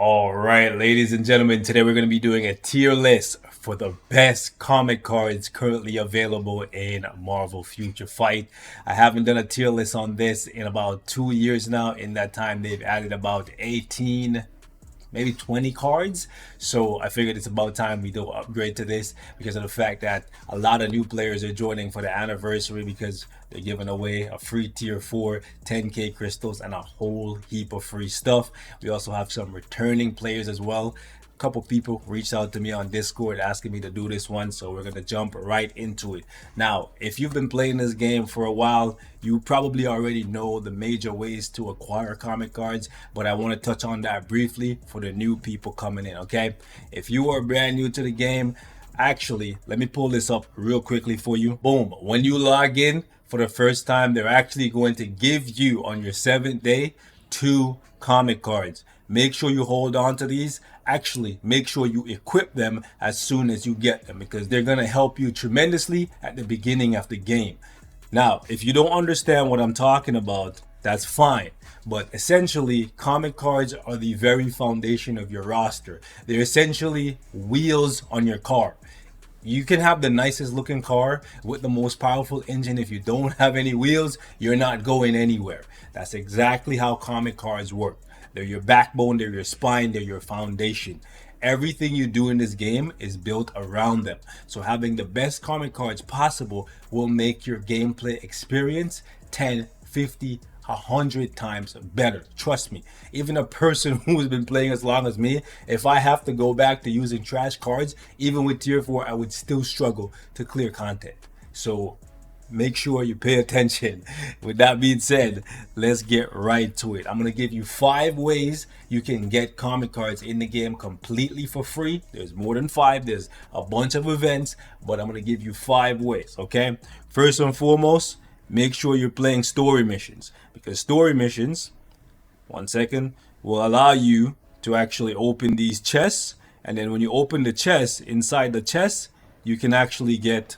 All right, ladies and gentlemen, today we're going to be doing a tier list for the best comic cards currently available in Marvel Future Fight. I haven't done a tier list on this in about 2 years now. In that time, they've added about 18, maybe 20 cards. So I figured it's about time we do an upgrade to this because of the fact that a lot of new players are joining for the anniversary because they're giving away a free tier 4, 10k crystals, and a whole heap of free stuff. We also have some returning players as well. A couple people reached out to me on Discord asking me to do this one, so we're gonna jump right into it. Now, if you've been playing this game for a while, you probably already know the major ways to acquire comic cards, but I want to touch on that briefly for the new people coming in. Okay, if you are brand new to the game, actually, let me pull this up real quickly for you. Boom, when you log in for the first time, they're actually going to give you on your 7th day 2 comic cards. Make sure you hold on to these. Actually, make sure you equip them as soon as you get them because they're going to help you tremendously at the beginning of the game. Now, if you don't understand what I'm talking about, that's fine. But essentially, comic cards are the very foundation of your roster. They're essentially wheels on your car. You can have the nicest looking car with the most powerful engine. If you don't have any wheels, you're not going anywhere. That's exactly how comic cards work. They're your backbone, they're your spine, they're your foundation. Everything you do in this game is built around them. So having the best comic cards possible will make your gameplay experience 10, 50, 100 times better. Trust me. Even a person who's been playing as long as me, if I have to go back to using trash cards, even with tier 4, I would still struggle to clear content. So make sure you pay attention. With that being said, let's get right to it. I'm going to give you 5 ways you can get comic cards in the game completely for free. There's more than 5. There's a bunch of events, but I'm going to give you 5 ways, okay? First and foremost, make sure you're playing story missions because story missions, one second, will allow you to actually open these chests. And then when you open the chest, inside the chest, you can actually get,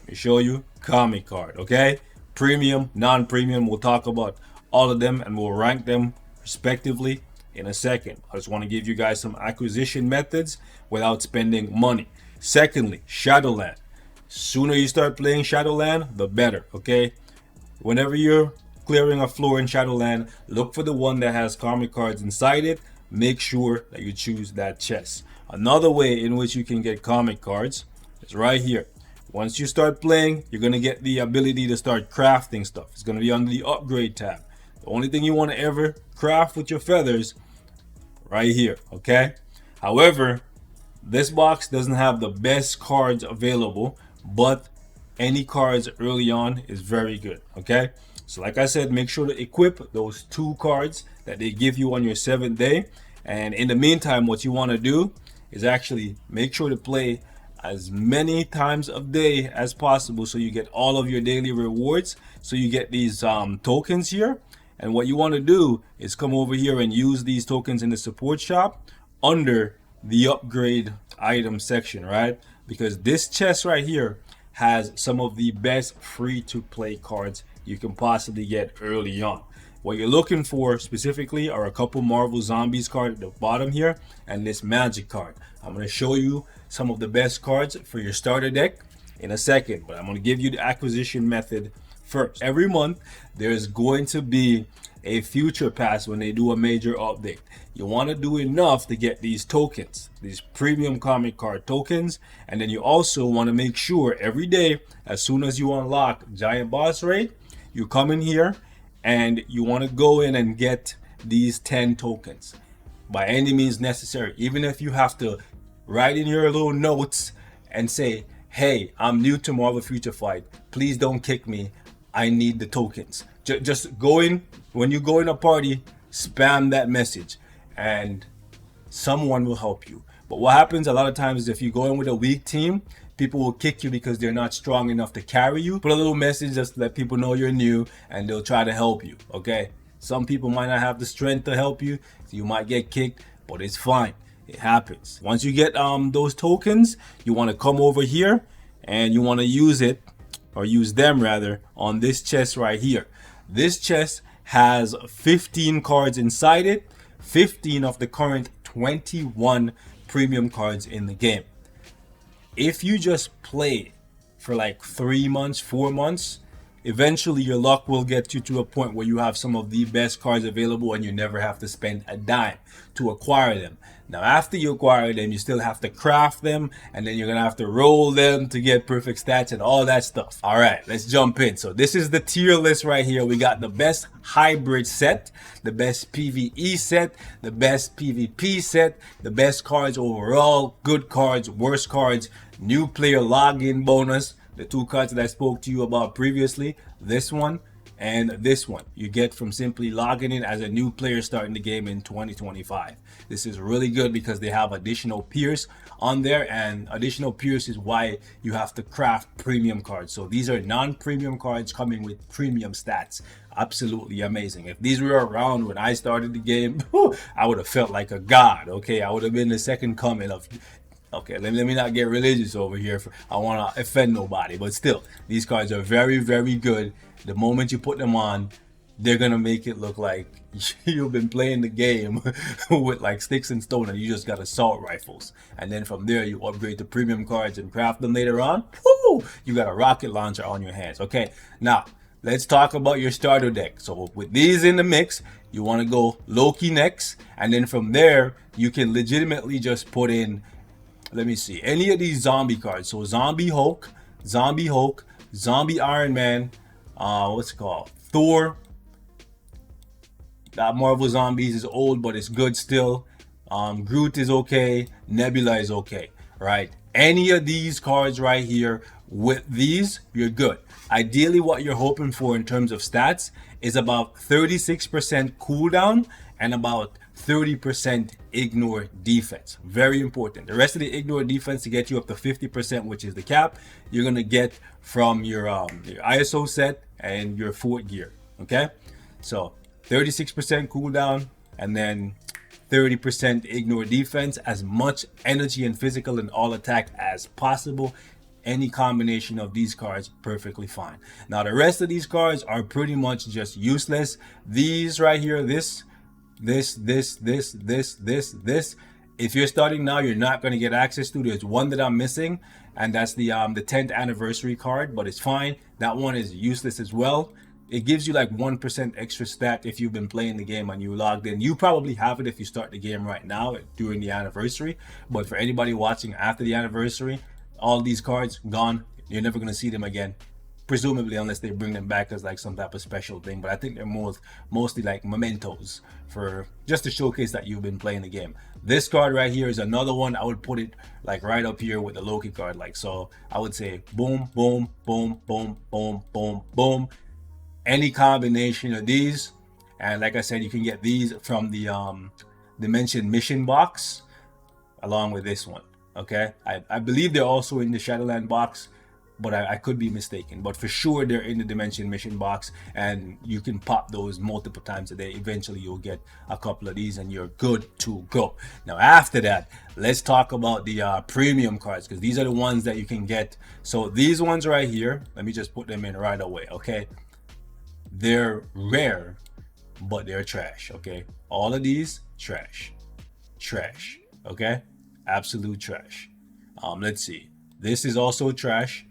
let me show you, comic card, okay? Premium, non-premium, we'll talk about all of them and we'll rank them respectively in a second. I just want to give you guys some acquisition methods without spending money. Secondly, Shadowland. Sooner you start playing Shadowland, the better, okay? Whenever you're clearing a floor in Shadowland, look for the one that has comic cards inside it. Make sure that you choose that chest. Another way in which you can get comic cards is right here. Once you start playing, you're going to get the ability to start crafting stuff. It's going to be under the upgrade tab. The only thing you want to ever craft with your feathers, right here, okay? However, this box doesn't have the best cards available, but any cards early on is very good, okay? So like I said, make sure to equip those 2 cards that they give you on your 7th day. And in the meantime, what you want to do is actually make sure to play as many times a day as possible so you get all of your daily rewards. So you get these tokens here. And what you want to do is come over here and use these tokens in the support shop under the upgrade item section, right? Because this chest right here has some of the best free-to-play cards you can possibly get early on. What you're looking for specifically are a couple Marvel Zombies cards at the bottom here and this magic card. I'm going to show you some of the best cards for your starter deck in a second, but I'm going to give you the acquisition method first. Every month there's going to be a future pass when they do a major update. You want to do enough to get these tokens, these premium comic card tokens, and then you also want to make sure every day as soon as you unlock giant boss raid, you come in here and you want to go in and get these 10 tokens by any means necessary. Even if you have to write in your little notes and say, hey, I'm new to Marvel Future Fight, please don't kick me, I need the tokens. Just go in, when you go in a party, spam that message and someone will help you. But what happens a lot of times is if you go in with a weak team, people will kick you because they're not strong enough to carry you. Put a little message just to let people know you're new and they'll try to help you, okay? Some people might not have the strength to help you, so you might get kicked, but it's fine. It happens. Once you get those tokens, you want to come over here and you want to use it, or use them rather, on this chest right here. This chest has 15 cards inside it. 15 of the current 21 premium cards in the game. If you just play for like 3 months, 4 months, eventually your luck will get you to a point where you have some of the best cards available and you never have to spend a dime to acquire them. Now, after you acquire them, you still have to craft them, and then you're going to have to roll them to get perfect stats and all that stuff. All right, let's jump in. So this is the tier list right here. We got the best hybrid set, the best PvE set, the best PvP set, the best cards overall, good cards, worst cards, new player login bonus, the 2 cards that I spoke to you about previously, this one and this one, you get from simply logging in as a new player starting the game in 2025. This is really good because they have additional peers on there, and additional peers is why you have to craft premium cards. So these are non-premium cards coming with premium stats. Absolutely amazing. If these were around when I started the game, I would have felt like a god. Okay, I would have been the second coming of... Okay, let me not get religious over here. I want to offend nobody, but still, these cards are very, very good. The moment you put them on, they're gonna make it look like you've been playing the game with like sticks and stone, and you just got assault rifles. And then from there, you upgrade to premium cards and craft them later on. Woo! You got a rocket launcher on your hands. Okay, now let's talk about your starter deck. So with these in the mix, you want to go Loki next, and then from there, you can legitimately just put in, let me see, any of these zombie cards. So Zombie Hulk, Zombie Iron Man, what's it called? Thor. That Marvel Zombies is old, but it's good still. Groot is okay. Nebula is okay, right? Any of these cards right here, with these, you're good. Ideally, what you're hoping for in terms of stats is about 36% cooldown and about 30% ignore defense. Very important. The rest of the ignore defense to get you up to 50%, which is the cap, you're gonna get from your ISO set and your fort gear. Okay, so 36% cooldown and then 30% ignore defense, as much energy and physical and all attack as possible. Any combination of these cards, perfectly fine. Now the rest of these cards are pretty much just useless. These right here, this. If you're starting now, you're not going to get access to. There's one that I'm missing, and that's the 10th anniversary card, but it's fine. That one is useless as well. It gives you like 1% extra stat if you've been playing the game and you logged in. You probably have it if you start the game right now during the anniversary, but for anybody watching after the anniversary, all these cards gone. You're never going to see them again, presumably, unless they bring them back as like some type of special thing. But I think they're mostly like mementos for just to showcase that you've been playing the game. This card right here is another one. I would put it like right up here with the Loki card. Like, so I would say boom, boom, boom, boom, boom, boom, boom. Any combination of these, and like I said, you can get these from the Dimension Mission box along with this one. Okay, I believe they're also in the Shadowland box, but I could be mistaken. But for sure, they're in the Dimension Mission box, and you can pop those multiple times a day. Eventually, you'll get a couple of these, and you're good to go. Now, after that, let's talk about the premium cards, because these are the ones that you can get. So these ones right here, let me just put them in right away. Okay, they're rare, but they're trash. Okay, all of these trash. Okay, absolute trash. Let's see. This is also trash.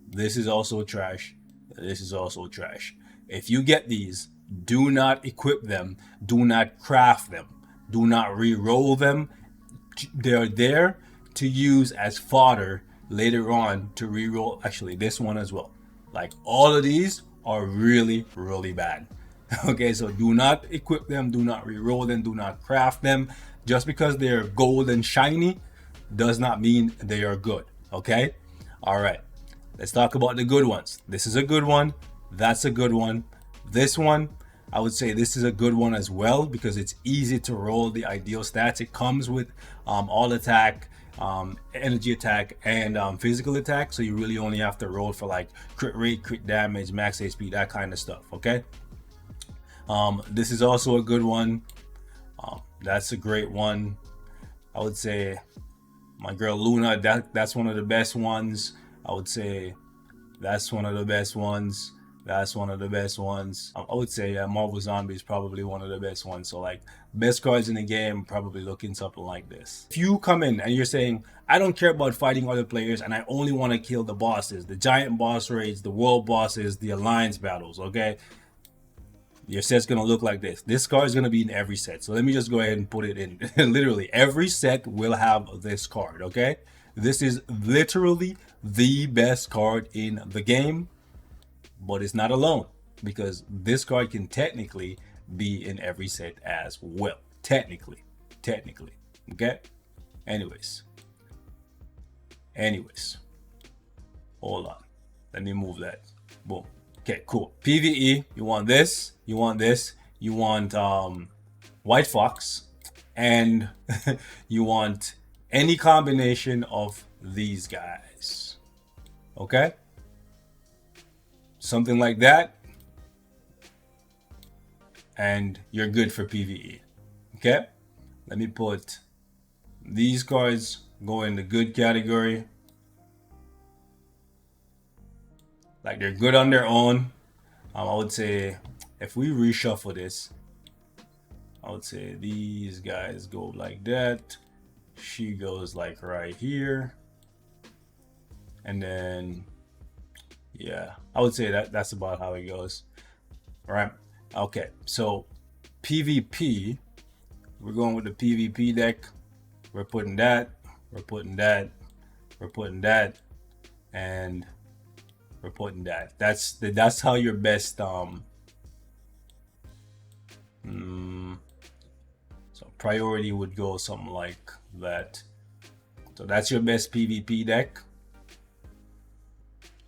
This is also trash. This is also trash. If you get these, do not equip them. Do not craft them. Do not re-roll them. They're there to use as fodder later on to re-roll. Actually, this one as well. Like, all of these are really, really bad. Okay, so do not equip them. Do not re-roll them. Do not craft them. Just because they're gold and shiny does not mean they are good. Okay, all right, let's talk about the good ones. This is a good one. That's a good one. This one, I would say this is a good one as well, because it's easy to roll the ideal stats. It comes with all attack, energy attack, and physical attack, so you really only have to roll for like crit rate, crit damage, max HP, that kind of stuff. Okay, this is also a good one. That's a great one. I would say my girl Luna, that's one of the best ones. I would say that's one of the best ones. That's one of the best ones. I would say Marvel Zombie is probably one of the best ones. So like best cards in the game, probably looking something like this. If you come in and you're saying, I don't care about fighting other players and I only want to kill the bosses, the giant boss raids, the world bosses, the alliance battles, okay? Your set's going to look like this. This card is going to be in every set. So let me just go ahead and put it in. Literally, every set will have this card, okay? This is literally the best card in the game, but it's not alone because this card can technically be in every set as well. Technically, okay? Anyways, hold on. Let me move that. Boom. Okay, cool. PvE, you want this, you want this, you want White Fox, and you want any combination of these guys. Okay? Something like that. And you're good for PvE. Okay? Let me put these cards go in the good category. Like they're good on their own. I would say if we reshuffle this, I would say these guys go like that. She goes like right here. And then, yeah, I would say that's about how it goes. All right. Okay. So PvP, we're going with the PvP deck. We're putting that, we're putting that, we're putting that, and we're putting that. That's how your best so priority would go something like that. So that's your best PvP deck.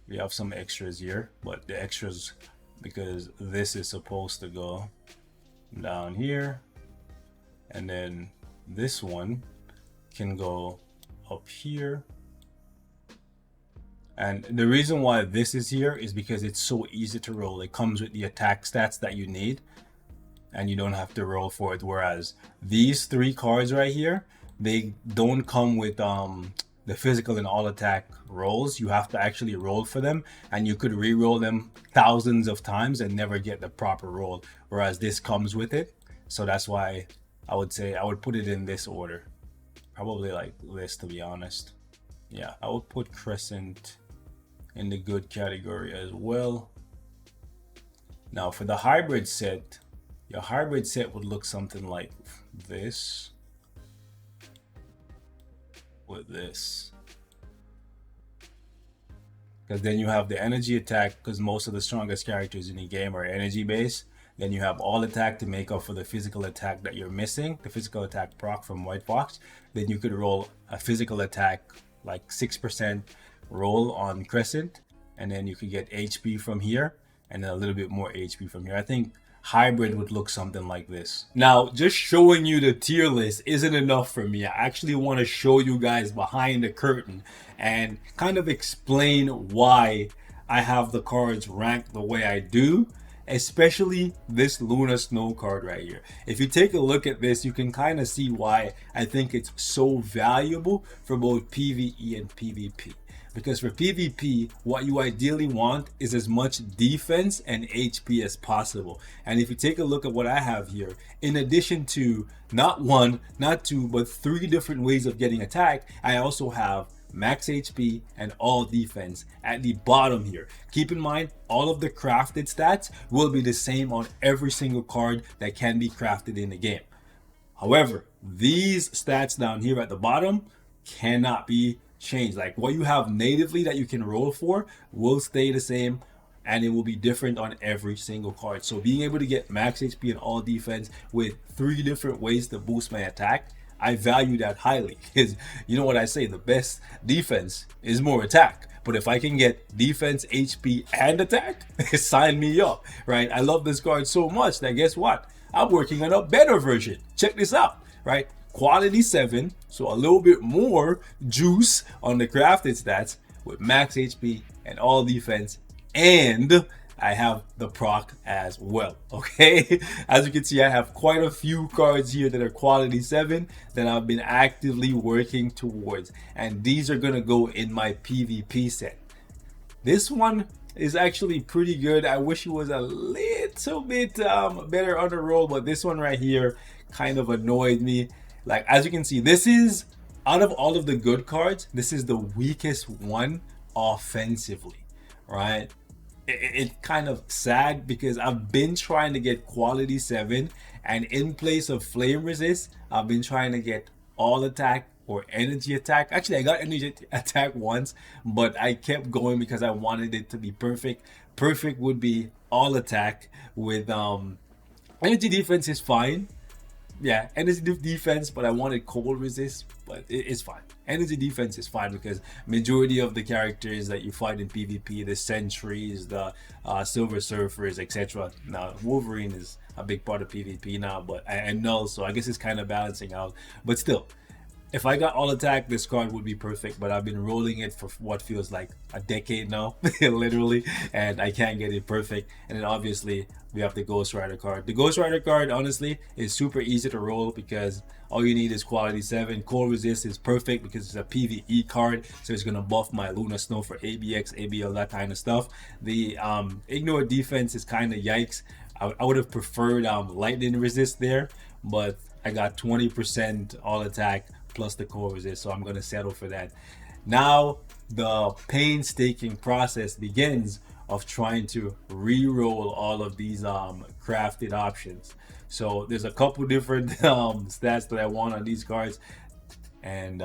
We have some extras here, but the extras, because this is supposed to go down here, and then this one can go up here. And the reason why this is here is because it's so easy to roll. It comes with the attack stats that you need and you don't have to roll for it. Whereas these three cards right here, they don't come with the physical and all attack rolls. You have to actually roll for them, and you could re-roll them thousands of times and never get the proper roll. Whereas this comes with it. So that's why I would say I would put it in this order. Probably like this, to be honest. Yeah, I would put Crescent in the good category as well. Now for the hybrid set, your hybrid set would look something like this with this, because then you have the energy attack, because most of the strongest characters in the game are energy based. Then you have all attack to make up for the physical attack that you're missing, the physical attack proc from White Fox. Then you could roll a physical attack like 6% roll on Crescent, and then you could get HP from here and then a little bit more HP from here. I think hybrid would look something like this. Now, just showing you the tier list isn't enough for me. I actually want to show you guys behind the curtain and kind of explain why I have the cards ranked the way I do, especially this Luna Snow card right here. If you take a look at this, you can kind of see why I think it's so valuable for both PvE and PvP. Because for PvP, what you ideally want is as much defense and HP as possible. And if you take a look at what I have here, in addition to not one, not two, but 3 different ways of getting attacked, I also have max HP and all defense at the bottom here. Keep in mind, all of the crafted stats will be the same on every single card that can be crafted in the game. However, these stats down here at the bottom cannot be changed. Like what you have natively that you can roll for will stay the same, and it will be different on every single card. So being able to get max HP and all defense with 3 different ways to boost my attack, I value that highly, because you know what I say, the best defense is more attack. But if I can get defense, HP, and attack, sign me up, right? I love this card so much that guess what? I'm working on a better version. Check this out, right? Quality 7, so a little bit more juice on the crafted stats with max HP and all defense, and I have the proc as well. Okay, as you can see, I have quite a few cards here that are quality 7 that I've been actively working towards, and these are gonna go in my PvP set. This one is actually pretty good. I wish it was a little bit better on the roll, but this one right here kind of annoyed me. Like, as you can see, this is, out of all of the good cards, this is the weakest one offensively, right? It's kind of sad because I've been trying to get quality 7, and in place of flame resist, I've been trying to get all attack or energy attack. Actually, I got energy attack once, but I kept going because I wanted it to be perfect. Perfect would be all attack with energy defense is fine. Yeah, energy defense, but I wanted cold resist, but it's fine. Energy defense is fine because majority of the characters that you fight in PvP, the sentries, the silver surfers, etc. Now Wolverine is a big part of PvP now, but I know, so I guess it's kind of balancing out. But still, if I got all attack, this card would be perfect, but I've been rolling it for what feels like a decade now, literally, and I can't get it perfect. And then obviously, we have the Ghost Rider card. The Ghost Rider card, honestly, is super easy to roll because all you need is quality 7. Cold resist is perfect because it's a PvE card, so it's gonna buff my Luna Snow for ABX, ABL, that kind of stuff. The ignore defense is kind of yikes. I would have preferred lightning resist there, but I got 20% all attack plus the core resist, so I'm gonna settle for that. Now the painstaking process begins of trying to re-roll all of these crafted options. So there's a couple different stats that I want on these cards, and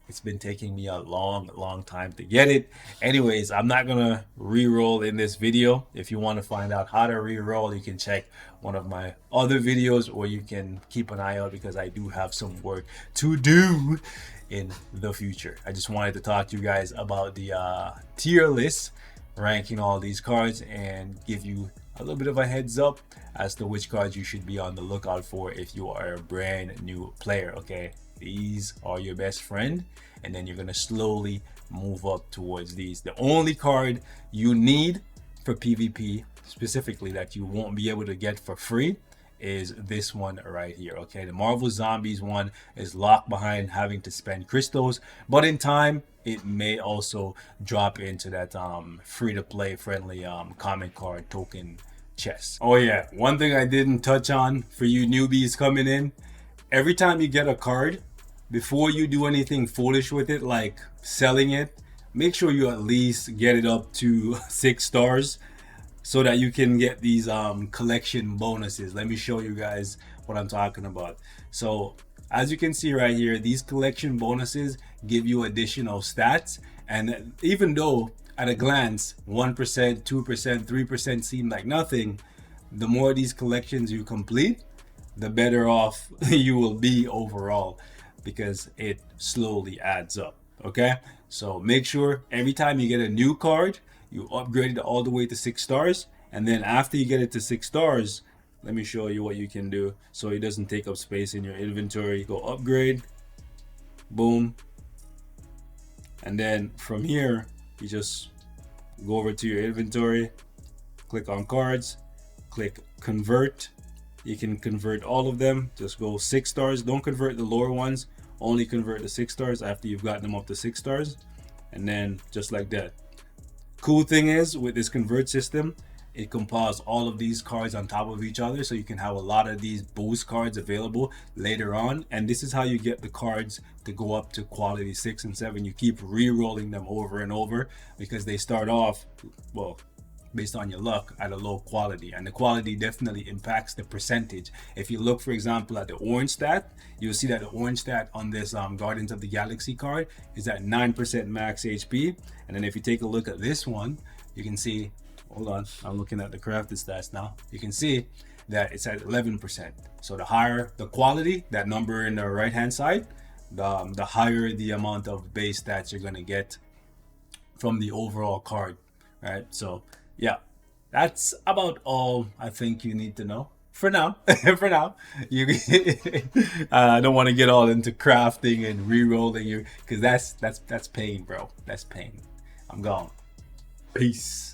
it's been taking me a long time to get it. Anyways, I'm not gonna re-roll in this video. If you want to find out how to re-roll, you can check one of my other videos, or you can keep an eye out because I do have some work to do in the future. I just wanted to talk to you guys about the tier list, ranking all these cards, and give you a little bit of a heads up as to which cards you should be on the lookout for if you are a brand new player. Okay, these are your best friend, and then you're gonna slowly move up towards these. The only card you need for PvP specifically that you won't be able to get for free is this one right here. Okay, the Marvel Zombies one is locked behind having to spend crystals, but in time it may also drop into that free-to-play friendly comic card token chest. Oh yeah, one thing I didn't touch on for you newbies coming in: every time you get a card, before you do anything foolish with it like selling it, make sure you at least get it up to 6 stars so that you can get these collection bonuses. Let me show you guys what I'm talking about. So as you can see right here, these collection bonuses give you additional stats, and even though at a glance 1%, 2%, 3% seem like nothing, the more these collections you complete, the better off you will be overall, because it slowly adds up. Okay, so make sure every time you get a new card, you upgrade it all the way to 6 stars, and then after you get it to 6 stars, let me show you what you can do so it doesn't take up space in your inventory. Go upgrade, boom, and then from here you just go over to your inventory, click on cards, click convert. You can convert all of them. Just go 6 stars. Don't convert the lower ones, only convert the 6 stars after you've gotten them up to 6 stars, and then just like that. Cool thing is, with this convert system, it compiles all of these cards on top of each other, so you can have a lot of these boost cards available later on. And this is how you get the cards to go up to quality 6 and 7. You keep re-rolling them over and over because they start off, well, based on your luck, at a low quality, and the quality definitely impacts the percentage. If you look, for example, at the orange stat, you'll see that the orange stat on this Guardians of the Galaxy card is at 9% max HP. And then if you take a look at this one, you can see, hold on, I'm looking at the crafted stats now, you can see that it's at 11%. So the higher the quality, that number in the right hand side, the higher the amount of base stats you're gonna get from the overall card, right? So yeah, that's about all I think you need to know for now. For now, you I don't want to get all into crafting and re-rolling you, because that's pain, bro. That's pain. I'm gone. Peace.